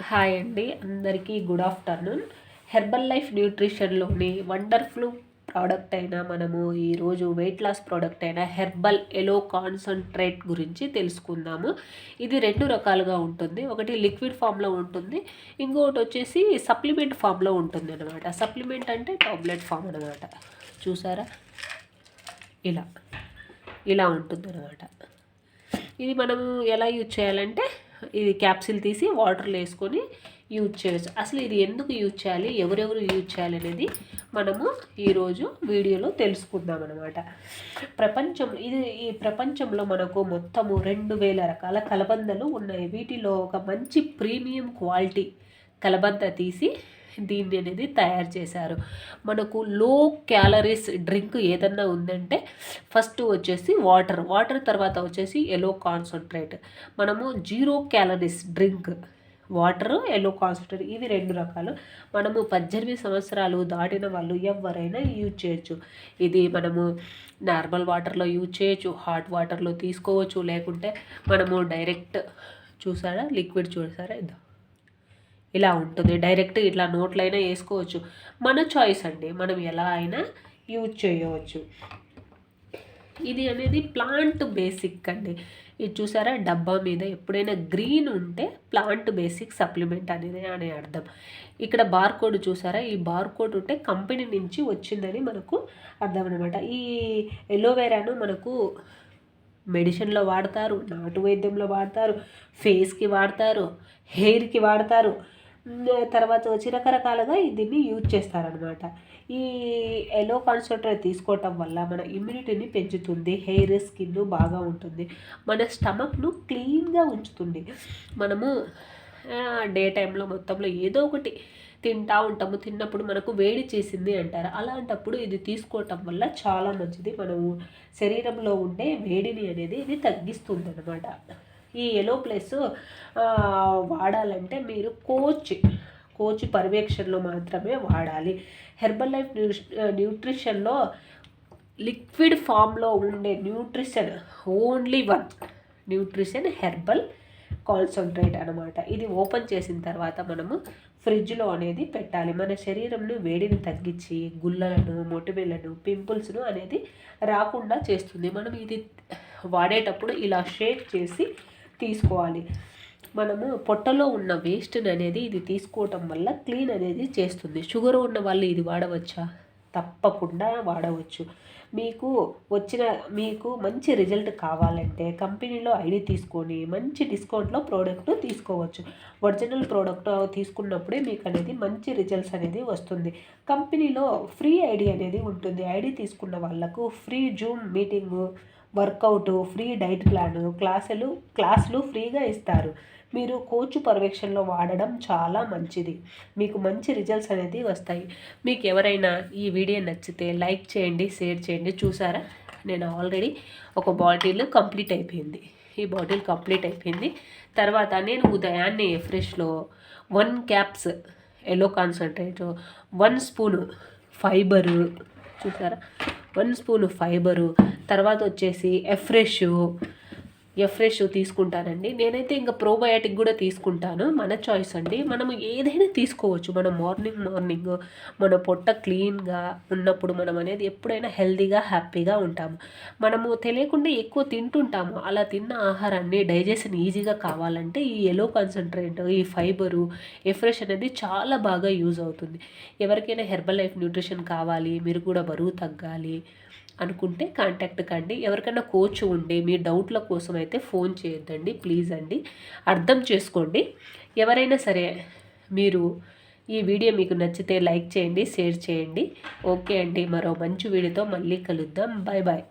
Hi అండి, అందరికీ good afternoon. Herbalife న్యూట్రిషన్లోని వండర్ఫుల్ ప్రోడక్ట్ అయిన మనము ఈరోజు వెయిట్ లాస్ ప్రోడక్ట్ అయిన హెర్బల్ ఎలో కాన్సన్ట్రేట్ గురించి తెలుసుకుందాము. ఇది రెండు రకాలుగా ఉంటుంది. ఒకటి లిక్విడ్ ఫామ్లో ఉంటుంది, ఇంకొకటి వచ్చేసి సప్లిమెంట్ ఫామ్లో ఉంటుంది అనమాట. సప్లిమెంట్ అంటే టాబ్లెట్ ఫామ్ అనమాట. చూసారా, ఇలా ఇలా ఉంటుంది అనమాట. ఇది మనము ఎలా యూజ్ చేయాలంటే, ఇది క్యాప్సిల్ తీసి వాటర్లో వేసుకొని యూజ్ చేయవచ్చు. అసలు ఇది ఎందుకు యూజ్ చేయాలి, ఎవరెవరు యూజ్ చేయాలి అనేది మనము ఈరోజు వీడియోలో తెలుసుకుందాం అనమాట. ఈ ప్రపంచంలో మనకు మొత్తము 2000 రకాల కలబందలు ఉన్నాయి. వీటిలో ఒక మంచి ప్రీమియం క్వాలిటీ కలబంద తీసి దీన్ని అనేది తయారు చేశారు. మనకు లో క్యాలరీస్ డ్రింక్ ఏదన్నా ఉందంటే ఫస్ట్ వచ్చేసి వాటర్ తర్వాత వచ్చేసి ఎలో కాన్సన్ట్రేట్. మనము 0 క్యాలరీస్ డ్రింక్ వాటర్, ఎలో కాన్సన్ట్రేట్, ఇవి రెండు రకాలు. మనము 18 సంవత్సరాలు దాటిన వాళ్ళు ఎవరైనా యూజ్ చేయొచ్చు. ఇది మనము నార్మల్ వాటర్లో యూజ్ చేయొచ్చు, హాట్ వాటర్లో తీసుకోవచ్చు, లేకుంటే మనము డైరెక్ట్ చూసారా లిక్విడ్ చూసారా ఇలా ఉంటుంది. డైరెక్ట్ ఇట్లా నోట్లో అయినా వేసుకోవచ్చు, మన చాయిస్ అండి. మనం ఎలా అయినా యూజ్ చేయవచ్చు. ఇది అనేది ప్లాంట్ బేసిక్ అండి. ఇది చూసారా, డబ్బా మీద ఎప్పుడైనా గ్రీన్ ఉంటే ప్లాంట్ బేసిక్ సప్లిమెంట్ అనేది అనే అర్థం. ఇక్కడ బార్కోడ్ చూసారా, ఈ బార్కోడ్ ఉంటే కంపెనీ నుంచి వచ్చిందని మనకు అర్థం అనమాట. ఈ ఎలోవెరాను మనకు మెడిసిన్లో వాడతారు, నాటు వైద్యంలో వాడతారు, ఫేస్కి వాడతారు, హెయిర్కి వాడతారు, తర్వాత వచ్చి రకరకాలుగా దీన్ని యూజ్ చేస్తారనమాట. ఈ ఎలో కాన్సన్ట్రేట్ తీసుకోవటం వల్ల మన ఇమ్యూనిటీని పెంచుతుంది, హెయిర్ స్కిన్ బాగా ఉంటుంది, మన స్టమక్ను క్లీన్గా ఉంచుతుంది. మనము డే టైంలో మొత్తంలో ఏదో ఒకటి తింటూ ఉంటాము, తిన్నప్పుడు మనకు వేడి చేసింది అంటారు. అలాంటప్పుడు ఇది తీసుకోవటం వల్ల చాలా మంచిది. మనము శరీరంలో ఉండే వేడిని అనేది ఇది తగ్గిస్తుంది అనమాట. ఈ ఎలో ప్లస్ వాడాలంటే మీరు కోచ్ పర్యవేక్షణలో మాత్రమే వాడాలి. హెర్బల్ లైఫ్ న్యూట్రిషన్లో లిక్విడ్ ఫామ్లో ఉండే nutrition only 1 nutrition herbal concentrate అనమాట. ఇది ఓపెన్ చేసిన తర్వాత మనము ఫ్రిడ్జ్లో అనేది పెట్టాలి. మన శరీరంలో వేడిని తగ్గించి గుల్లలను, మొటిమలను, పింపుల్స్ను అనేది రాకుండా చేస్తుంది. మనం ఇది వాడేటప్పుడు ఇలా షేక్ చేసి తీసుకోవాలి. మనము పొట్టలో ఉన్న వేస్ట్ని అనేది ఇది తీసుకోవటం వల్ల క్లీన్ అనేది చేస్తుంది. షుగర్ ఉన్న వాళ్ళు ఇది వాడవచ్చా? తప్పకుండా వాడవచ్చు. మీకు మంచి రిజల్ట్ కావాలంటే కంపెనీలో ఐడి తీసుకొని మంచి డిస్కౌంట్లో ప్రోడక్ట్ తీసుకోవచ్చు. ఒరిజినల్ ప్రోడక్ట్ తీసుకున్నప్పుడే మీకు అనేది మంచి రిజల్ట్స్ అనేది వస్తుంది. కంపెనీలో ఫ్రీ ఐడి అనేది ఉంటుంది. ఐడి తీసుకున్న వాళ్ళకు free Zoom meeting, workout, free diet plan, క్లాసులు ఫ్రీగా ఇస్తారు. మీరు కోచ్ పర్యవేక్షణలో వాడడం చాలా మంచిది. మీకు మంచి రిజల్ట్స్ అనేది వస్తాయి. మీకు ఎవరైనా ఈ వీడియో నచ్చితే లైక్ చేయండి, షేర్ చేయండి. చూసారా, నేను ఆల్రెడీ ఒక బాటిల్ కంప్లీట్ అయిపోయింది. ఈ బాటిల్ కంప్లీట్ అయిపోయింది తర్వాత నేను ఉదయాన్నే ఫ్రెష్లో 1 క్యాప్స్ ఎలో కాన్సన్ట్రేట్, 1 స్పూను ఫైబరు, చూసారా 1 స్పూను ఫైబరు, తర్వాత వచ్చేసి ఎఫ్రెష్ తీసుకుంటానండి. నేనైతే ఇంకా ప్రోబయాటిక్ కూడా తీసుకుంటాను. మన చాయిస్ అండి. మనము ఏదైనా తీసుకోవచ్చు. మనం మార్నింగ్ మన పొట్ట క్లీన్గా ఉన్నప్పుడు మనం అనేది ఎప్పుడైనా హెల్తీగా హ్యాపీగా ఉంటాము. మనము తెలియకుండా ఎక్కువ తింటుంటాము. అలా తిన్న ఆహారాన్ని డైజెషన్ ఈజీగా కావాలంటే ఈ ఎలో కాన్సన్ట్రేట్, ఈ ఫైబరు, ఎఫ్రెష్ అనేది చాలా బాగా యూజ్ అవుతుంది. ఎవరికైనా హెర్బల్ లైఫ్ న్యూట్రిషన్ కావాలి, మీరు కూడా బరువు తగ్గాలి అనుకుంటే కాంటాక్ట్ కండి. ఎవరికైనా కోచ్ ఉండి మీ డౌట్ల కోసం అయితే ఫోన్ చేయొద్దండి, ప్లీజ్ అండి. అర్థం చేసుకోండి. ఎవరైనా సరే మీరు ఈ వీడియో మీకు నచ్చితే లైక్ చేయండి, షేర్ చేయండి. ఓకే అండి, మరో మంచి వీడియోతో మళ్ళీ కలుద్దాం. Bye bye.